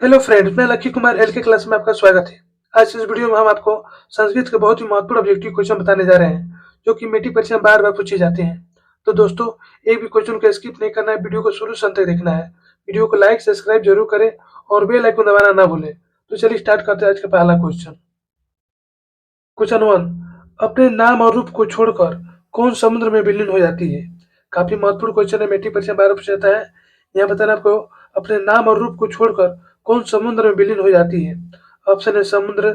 Hello friends, मैं lucky Kumar L के class में आपका स्वागत है। आज इस वीडियो में हम आपको संस्कृत के बहुत ही महत्वपूर्ण ऑब्जेक्टिव क्वेश्चन बताने जा रहे हैं, जो कि मेटी परीक्षा में बार बार पूछे जाते हैं। तो दोस्तों, एक भी क्वेश्चन को स्किप नहीं करना है, वीडियो को शुरू से अंत तक देखना है। वीडियो को लाइक सब्सक्राइब जरूर करें और बेल आइकन दबाना ना भूलें। तो चलिए स्टार्ट करते हैं आज का पहला क्वेश्चन। क्वेश्चन वन, अपने नाम और रूप को छोड़कर कौन समुद्र में विलीन हो जाती है? काफी महत्वपूर्ण क्वेश्चन है, मेट्रिक परीक्षा में बार पूछा जाता है। यहाँ बताना आपको, अपने नाम और रूप को छोड़कर कौन समुद्र में विलीन हो जाती है? ऑप्शन है समुद्र,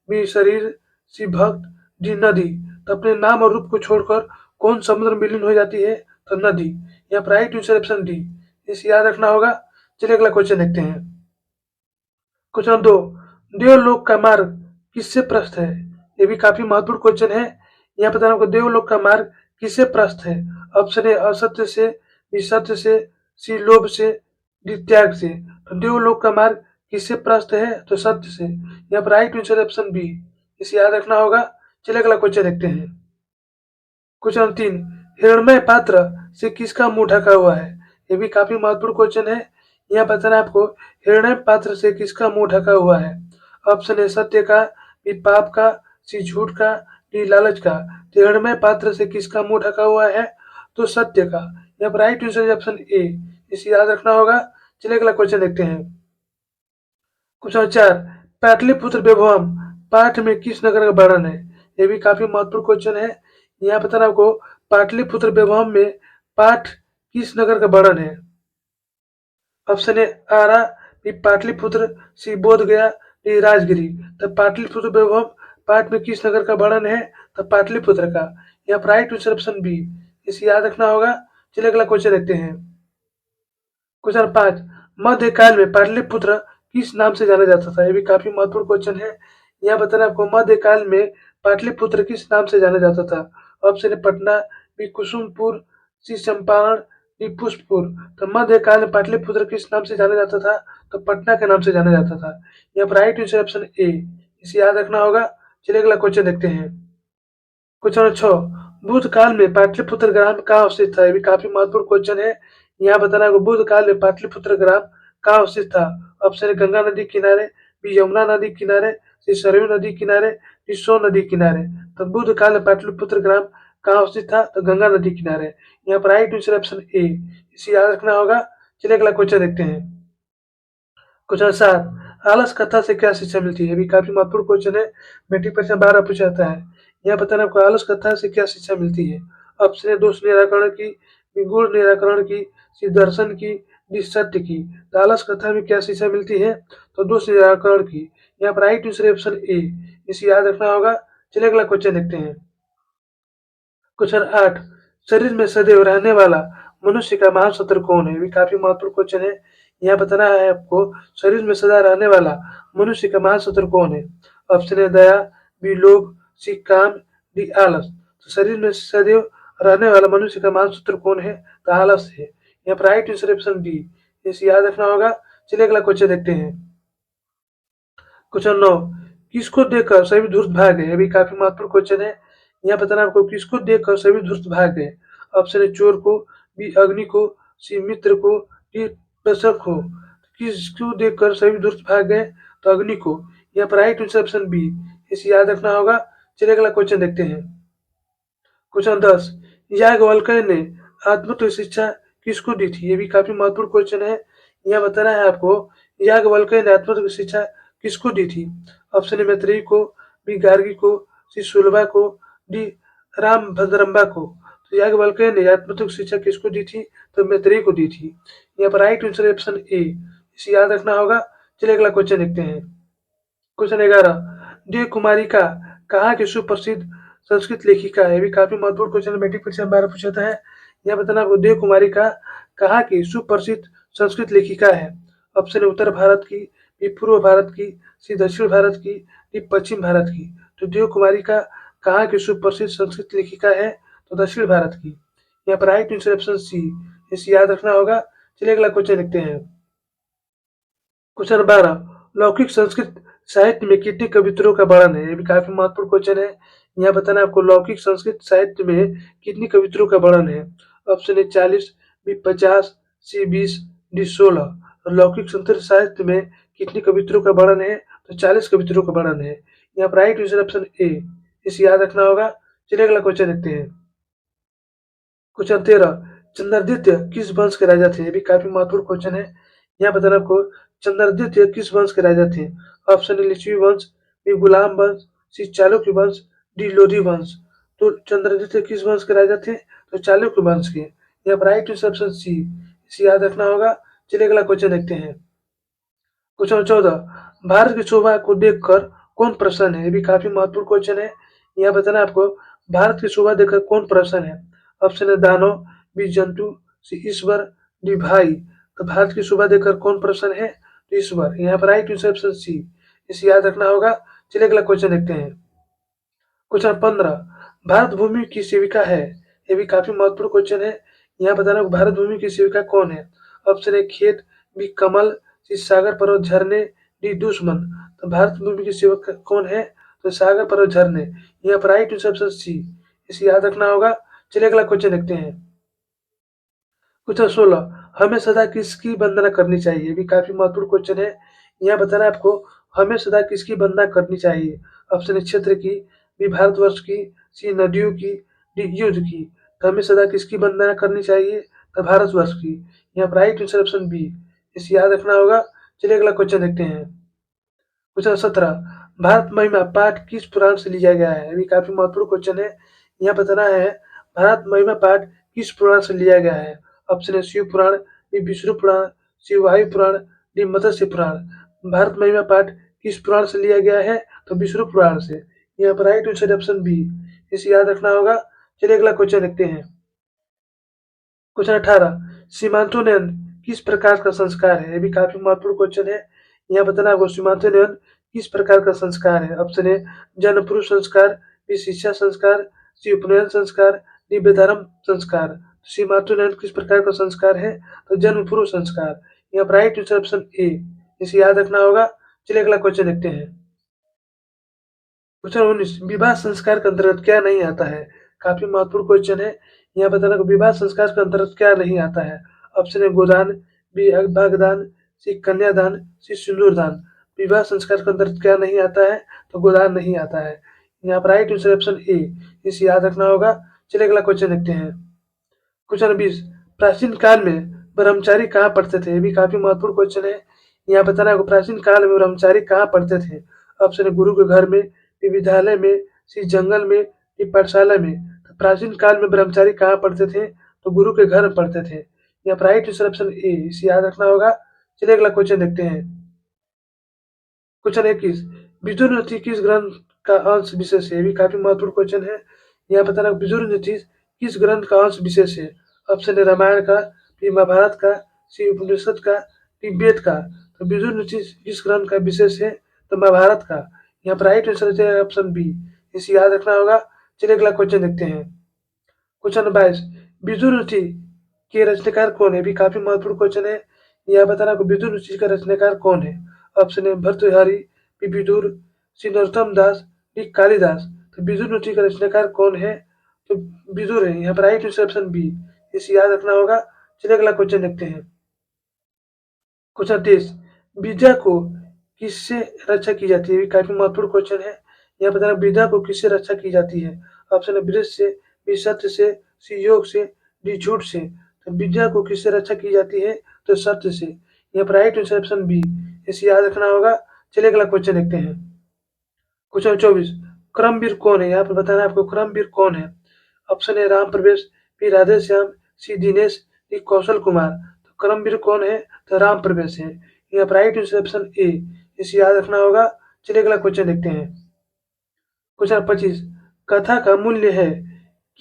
बी शरीर, सी भक्त, डी नदी। तो अपने नाम और रूप को छोड़कर कौन समुद्र में विलीन हो जाती है? तो नदी। यहाँ पर राइट आंसर ऑप्शन डी। इसे याद रखना होगा। चलिए अगला क्वेश्चन देखते हैं। क्वेश्चन दो, देवलोक का मार्ग किससे प्रस्थ है? ये भी काफी महत्वपूर्ण क्वेश्चन है। यहाँ बताना आपको, देवलोक का मार्ग किससे प्रस्थ है? ऑप्शन है असत्य से, बी सत्य से, सी लोभ से, डी त्याग से। तो देवलोक का मार्ग किससे प्रस्थ है? तो सत्य से। यहाँ पर राइट आंसर ऑप्शन बी। इसे याद रखना होगा। चलिए अगला क्वेश्चन देखते हैं। क्वेश्चन तीन, हिरण्मय पात्र से किसका मुंह ढका हुआ है? ये भी काफी महत्वपूर्ण क्वेश्चन है। यहाँ बताना आपको, हिरण्य पात्र से किसका मुंह ढका हुआ है? ऑप्शन है सत्य का, बी पाप का, सी झूठ का, डी लालच का। तो हिरण्मय पात्र से किसका मुंह ढका हुआ है? तो सत्य का। यहाँ पर राइट आंसर ऑप्शन ए। इसे याद रखना होगा। चलिए अगला क्वेश्चन देखते हैं। क्वेश्चन चार, पाटलिपुत्र वैभवम पाठ में किस नगर का वर्णन है? ये भी काफी महत्वपूर्ण क्वेश्चन है। यहाँ बताना आपको, पाटलिपुत्र वैभवम में पाठ किस नगर का वर्णन है? Option A Ara, B Pataliputra, C Bodhgaya, D Rajgiri. तो पाटलिपुत्र वैभवम पाठ में किस नगर का वर्णन है? तो पाटलिपुत्र का। यहाँ पर राइट आंसर ऑप्शन बी। इसे याद रखना होगा। चलिए अगला क्वेश्चन देखते हैं। क्वेश्चन पांच, मध्यकाल में पाटलिपुत्र किस नाम से जाना जाता था? ये भी काफी महत्वपूर्ण क्वेश्चन है। यहाँ बताना आपको, मध्यकाल में पाटलिपुत्र किस नाम से जाना जाता था? ऑप्शन है पटना, बी कुसुमपुर, सी चंपारण, डी पुष्पपुर। तो मध्यकाल में पाटलिपुत्र किस नाम से जाना जाता था? तो पटना के नाम से जाना जाता था। यहाँ पर राइट आंसर ऑप्शन ए। इसे याद रखना होगा। चलिए अगला क्वेश्चन देखते हैं। क्वेश्चन छः, बुद्ध काल में पाटलिपुत्र ग्राम कहाँ स्थित था? ये भी काफी महत्वपूर्ण क्वेश्चन है। यहाँ बताना है, बुद्ध काल में पाटलिपुत्र ग्राम कहाँ स्थित था? ऑप्शन है गंगा नदी किनारे, बी यमुना नदी किनारे, सी सरयू नदी किनारे, डी सोन नदी किनारे। तो बुद्ध काल में पाटलिपुत्र ग्राम कहाँ स्थित था? तो गंगा नदी किनारे। यहाँ पर राइट आंसर ऑप्शन ए। इसे याद रखना होगा। चलिए अगला क्वेश्चन देखते हैं। क्वेश्चन सात, आलस कथा से क्या शिक्षा मिलती है? भी काफी महत्वपूर्ण क्वेश्चन है, मेट्रिक परीक्षा 12 पूछा जाता है। यह बताना आपको, आलस कथा से क्या शिक्षा मिलती है? ऑप्शन है दोष निराकरण की, बी गुण निराकरण की, सी दर्शन की, डी सत्य की। तो आलस कथा में क्या शिक्षा मिलती है? तो दोष निराकरण की। यहाँ पर राइट आंसर ऑप्शन ए। इसे याद रखना होगा। चलिए अगला क्वेश्चन देखते हैं। क्वेश्चन आठ, शरीर में सदैव रहने वाला मनुष्य का महान शत्रु कौन है? ये भी काफी महत्वपूर्ण क्वेश्चन है। यहाँ बताना है आपको, शरीर में सदा रहने वाला मनुष्य का महान शत्रु कौन है? ऑप्शन है दया, बी लोभ, सी काम, डी आलस। तो शरीर में सदैव रहने वाला मनुष्य का महान शत्रु कौन है? तो आलस है। यहाँ पर राइट आंसर ऑप्शन डी। इसे याद रखना होगा। चलिए अगला क्वेश्चन देखते हैं। क्वेश्चन 9, किसको देखकर सभी धूर्त भाग गए? ये भी काफी महत्वपूर्ण क्वेश्चन है। यहाँ बताना आपको, किसको देखकर सभी धूर्त भाग गए? ऑप्शन है चोर को, बी अग्नि को, सी मित्र को, डी दशक को। किसको देखकर सभी धूर्त भाग गए? तो अग्नि को। यहाँ पर राइट आंसर ऑप्शन बी। इसे याद रखना होगा। चलिए अगला क्वेश्चन देखते हैं। क्वेश्चन 10, याज्ञवल्क्य ने आत्मतत्व शिक्षा किसको दी थी? ये भी काफी महत्वपूर्ण क्वेश्चन है। यहाँ बताना है आपको, याज्ञवल्क्य ने आत्मतत्व शिक्षा किसको दी थी? ऑप्शन है मैत्रेयी को, बी गार्गी को, सी सुलभा को, डी रामभद्रम्बा को। तो याज्ञवल्क्य ने आत्मतत्व शिक्षा किसको दी थी? तो मैत्रेयी को दी थी। यहाँ पर राइट आंसर ऑप्शन ए। इसे याद रखना होगा। चलिए अगला क्वेश्चन देखते हैं। क्वेश्चन 11, देव कुमारी का कहाँ की सुप्रसिद्ध संस्कृत लेखिका है? भी काफी महत्वपूर्ण क्वेश्चन, मैट्रिक परीक्षा में 12 पूछा था है। यह बताना आपको, देव कुमारी का कहाँ की सुप्रसिद्ध संस्कृत लेखिका है? ऑप्शन है उत्तर भारत की, बी पूर्व भारत की, सी दक्षिण भारत की, डी पश्चिम भारत की। तो देव कुमारी का कहाँ की सुप्रसिद्ध संस्कृत लेखिका है? तो दक्षिण भारत की। यहाँ पर राइट आंसर ऑप्शन सी। इसे याद रखना होगा। चलिए अगला क्वेश्चन देखते हैं। क्वेश्चन 12, लौकिक संस्कृत साहित्य में कितने कवित्रों का वर्णन है? ये भी काफी महत्वपूर्ण क्वेश्चन है। यहाँ बताना आपको, लौकिक संस्कृत साहित्य में कितनी कवित्रों का वर्णन है? ऑप्शन है 40, बी 50, सी 20, डी 16। लौकिक संस्कृत साहित्य में कितने कवित्रों का वर्णन है? तो 40 कवित्रों का वर्णन है। यहाँ पर राइट आंसर ऑप्शन ए, इसे याद रखना होगा। चलिए अगला क्वेश्चन देखते हैं। क्वेश्चन 13, चंद्रादित्य किस वंश के राजा थे? ये भी काफी महत्वपूर्ण क्वेश्चन है। यहाँ बताना आपको, चंद्रादित्य किस वंश के राजा थे? ऑप्शन ए लिच्छवी वंश, बी गुलाम वंश, सी चालुक्य वंश, डी लोधी वंश। तो चंद्रादित्य किस वंश के राजा थे? तो चालुक्य वंश के। यहाँ पर राइट आंसर ऑप्शन सी, इसे याद रखना होगा। चलिए अगला क्वेश्चन देखते हैं। क्वेश्चन 14, भारत की शोभा को देखकर कौन प्रसन्न है? ये भी काफी महत्वपूर्ण क्वेश्चन है। यहाँ बताना आपको, भारत की शोभा देखकर कौन प्रसन्न है? ऑप्शन है दानव, बी जंतु, सी ईश्वर, डी भाई। तो भारत की शोभा देखकर कौन प्रसन्न है? तो ईश्वर। यहाँ पर राइट आंसर ऑप्शन सी, इसे याद रखना होगा। चलिए अगला क्वेश्चन देखते हैं। क्वेश्चन 15, भारत भूमि की सेविका है? ये भी काफी महत्वपूर्ण क्वेश्चन है। यहाँ बताना भारत भूमि की सेविका कौन है? ऑप्शन ए खेत, बी कमल, सी सागर पर्वत झरने, डी दुश्मन। तो भारत भूमि की सेविका कौन है? तो सागर पर्वत झरने। यहाँ पर राइट आंसर ऑप्शन सी, इसे याद रखना होगा। चलिए अगला क्वेश्चन देखते हैं। क्वेश्चन 16, हमें सदा किसकी वंदना करनी चाहिए? ये भी काफी महत्वपूर्ण क्वेश्चन है। यहाँ बताना आपको, हमें सदा किसकी वंदना करनी चाहिए? ऑप्शन ए क्षेत्र की, बी भारतवर्ष की, सी नदियों की, डी युद्ध की। तो हमें सदा किसकी वंदना करनी चाहिए? तो भारतवर्ष की। यहाँ पर राइट आंसर ऑप्शन बी, इसे याद रखना होगा। चलिए अगला क्वेश्चन देखते हैं। क्वेश्चन 17, भारत महिमा पाठ किस पुराण से लिया गया है? ये काफी महत्वपूर्ण क्वेश्चन है। यहाँ बताना है, भारत महिमा पाठ किस पुराण से लिया गया है? Option A Shiva Purana, B Vishnu Purana, C Vayu Purana, D मत्स्य पुराण। भारत महिमा पाठ किस पुराण से लिया गया है? तो विष्णु पुराण से। यहाँ पर राइट आंसर ऑप्शन बी, इसे याद रखना होगा। चलिए अगला क्वेश्चन देखते हैं। क्वेश्चन 18, सीमांतोन्नयन किस प्रकार का संस्कार है? ये भी काफी महत्वपूर्ण क्वेश्चन है। यहाँ बताना आपको, सीमांतोन्नयन किस प्रकार का संस्कार है? ऑप्शन ए जन्म पूर्व संस्कार, बी शिक्षा संस्कार, सी उपनयन संस्कार, डी वेदारंभ संस्कार। सीमांतोन्नयन किस प्रकार का संस्कार है? तो जन्म पूर्व संस्कार। यहाँ पर राइट आंसर ऑप्शन ए, इसे याद रखना होगा। चलिए अगला क्वेश्चन देखते हैं। क्वेश्चन 19, विवाह संस्कार के अंतर्गत क्या नहीं आता है? काफी महत्वपूर्ण क्वेश्चन है। यहाँ बताना कि विवाह संस्कार के अंतर्गत क्या नहीं आता है? ऑप्शन ए गोदान, बी भागदान, सी कन्यादान, सी सिंदूर दान। विवाह संस्कार के अंतर्गत क्या नहीं आता है? तो गोदान नहीं आता है। यहाँ पर राइट आंसर ऑप्शन ए, इसे याद रखना होगा। चलिए अगला क्वेश्चन देखते हैं। क्वेश्चन 20, प्राचीन काल में ब्रह्मचारी कहाँ पढ़ते थे? ये भी काफी महत्वपूर्ण क्वेश्चन है। यहाँ बताना है, प्राचीन काल में ब्रह्मचारी कहाँ पढ़ते थे? ऑप्शन ए गुरु के घर में, बी विद्यालय में, सी जंगल में, डी पाठशाला में। तो प्राचीन काल में ब्रह्मचारी कहाँ पढ़ते थे? तो गुरु के घर में पढ़ते थे। यहाँ पर राइट आंसर ऑप्शन ए, इसे याद रखना होगा। चलिए अगला क्वेश्चन देखते हैं। क्वेश्चन 21, विदुर नीति किस ग्रंथ का अंश विशेष है? ये भी काफी महत्वपूर्ण क्वेश्चन है। यहाँ बताना विदुर नीति किस ग्रंथ का अंश विशेष है? ऑप्शन ए रामायण का, बी महाभारत का, सी उपनिषद का, डी वेद का। तो विदुर नीति किस ग्रंथ का विशेष है? तो महाभारत का। यहाँ पर राइट आंसर है ऑप्शन बी, इसे याद रखना होगा। चलिए अगला क्वेश्चन देखते हैं। क्वेश्चन 22, विदुर नीति के रचनाकार कौन है? भी काफी महत्वपूर्ण क्वेश्चन है। यह बताना विदुर नीति का रचनाकार कौन है? Option A Bhartrihari, B Vidur, C Narottam Das, D Kalidas. तो विदुर नीति का रचनाकार कौन है? तो विदुर है। यहाँ पर राइट आंसर ऑप्शन बी, इसे याद रखना होगा। चलिए अगला क्वेश्चन देखते हैं। क्वेश्चन 23, विद्या को किससे रक्षा की जाती है? ये काफी महत्वपूर्ण क्वेश्चन है। यहाँ बताना विद्या को किससे रक्षा की जाती है? ऑप्शन ए वृक्ष से, बी सत्य से, सी योग से, डी झूठ से। तो विद्या को किससे रक्षा की जाती है? तो सत्य से। यहाँ पर राइट आंसर ऑप्शन बी, इसे याद रखना होगा। चलिए अगला क्वेश्चन देखते हैं। क्वेश्चन 24, क्रमवीर कौन है? यहाँ पर बताना आपको, क्रमवीर कौन है? ऑप्शन ए राम प्रवेश, बी राधे श्याम, सी दिनेश, डी कौशल कुमार। तो क्रमवीर कौन है? तो राम प्रवेश है। यहाँ पर राइट आंसर ऑप्शन ए, इसे याद रखना होगा। चलिए अगला क्वेश्चन देखते हैं। क्वेश्चन 25, कथा का मूल्य है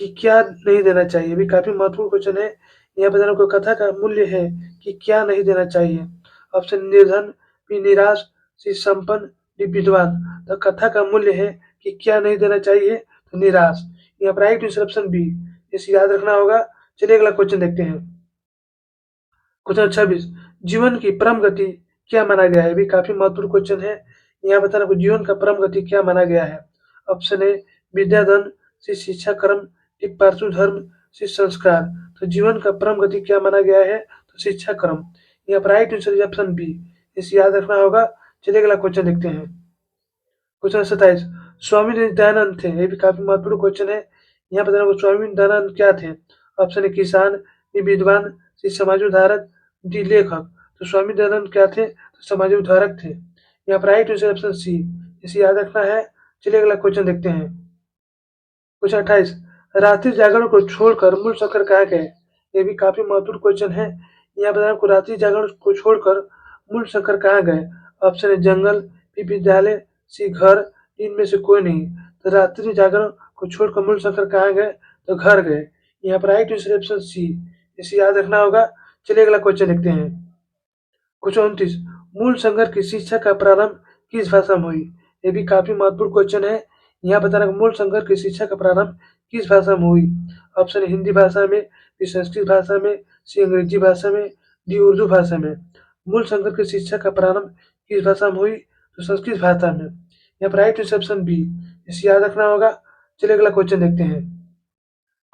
कि क्या नहीं देना चाहिए? भी काफी महत्वपूर्ण क्वेश्चन है। यहाँ बताना आपको, कथा का मूल्य है कि क्या नहीं देना चाहिए? ऑप्शन निर्धन, बी निराश, सी संपन्न, डी विद्वान। तो कथा का मूल्य है कि क्या नहीं देना चाहिए? तो निराश। यहाँ पर राइट आंसर ऑप्शन बी, इसे याद रखना होगा। चलिए अगला क्वेश्चन देखते हैं। क्वेश्चन 26, जीवन की परम गति क्या माना गया है? भी काफी महत्वपूर्ण क्वेश्चन है। यहाँ बताना आपको, जीवन का परम गति क्या माना गया है? ऑप्शन ए विद्या धन, सी शिक्षा कर्म, डी पार्थिव धर्म, सी संस्कार। तो जीवन का परम गति क्या माना गया है? तो शिक्षा कर्म। यहाँ पर राइट आंसर ऑप्शन बी, इसे याद रखना होगा। चलिए अगला क्वेश्चन देखते हैं। क्वेश्चन 27, स्वामी दयानंद थे, ये भी काफी महत्वपूर्ण क्वेश्चन है। यहाँ बताना होगा स्वामी दयानंद क्या थे। ऑप्शन ए किसान, बी विद्वान, सी समाज उद्धारक, डी लेखक। तो स्वामी दयानंद क्या थे, तो समाज उद्धारक थे। यहाँ पर राइट आंसर ऑप्शन सी, इसे याद रखना है। चलिए अगला क्वेश्चन देखते हैं। क्वेश्चन 28, रात्रि जागरण को छोड़कर मूल शंकर कहाँ गए। ये भी काफी महत्वपूर्ण क्वेश्चन है। यहाँ बताना आपको रात्रि जागरण को छोड़कर मूल शंकर कहाँ गए। ऑप्शन है जंगल, बी विद्यालय, सी घर, इनमें से कोई नहीं। तो रात्रि जागरण को छोड़कर मूल शंकर कहाँ गए, तो घर गए। यहाँ पर राइट आंसर ऑप्शन सी, इसे याद रखना होगा। चलिए अगला क्वेश्चन देखते हैं। क्वेश्चन 29, मूल शंकर की शिक्षा का प्रारंभ किस भाषा में हुई। ये भी काफी महत्वपूर्ण क्वेश्चन है। यहाँ बताना मूल शंकर की शिक्षा का प्रारंभ किस भाषा में हुई। ऑप्शन हिंदी भाषा में, बी संस्कृत भाषा में, सी अंग्रेजी भाषा में, डी उर्दू भाषा में। मूल शंकर की शिक्षा का प्रारंभ किस भाषा में हुई, तो संस्कृत भाषा में। यहाँ पर राइट आंसर ऑप्शन बी, इसे याद रखना होगा। चलिए अगला क्वेश्चन देखते हैं।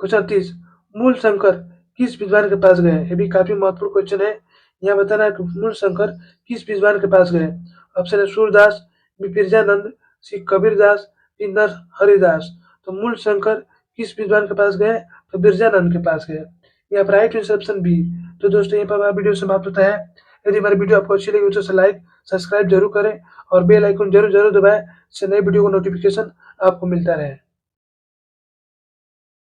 क्वेश्चन 30, मूल शंकर किस विद्वान के पास गए। ये भी काफी महत्वपूर्ण क्वेश्चन है। यहाँ बताना है कि मूल शंकर किस विद्वान के पास गए। ऑप्शन है सूरदास, बी बिरजानंद, सी कबीरदास, डी नर हरिदास। तो मूल शंकर किस विद्वान के पास गए, तो बिरजानंद के पास गए। यहाँ पर राइट आंसर ऑप्शन बी। तो दोस्तों यहाँ पर हमारा वीडियो समाप्त होता है। यदि हमारी वीडियो आपको अच्छी लगी तो लाइक सब्सक्राइब जरूर करें और बेल आइकन जरूर जरूर दबाएं, इससे नई वीडियो को नोटिफिकेशन आपको मिलता रहे।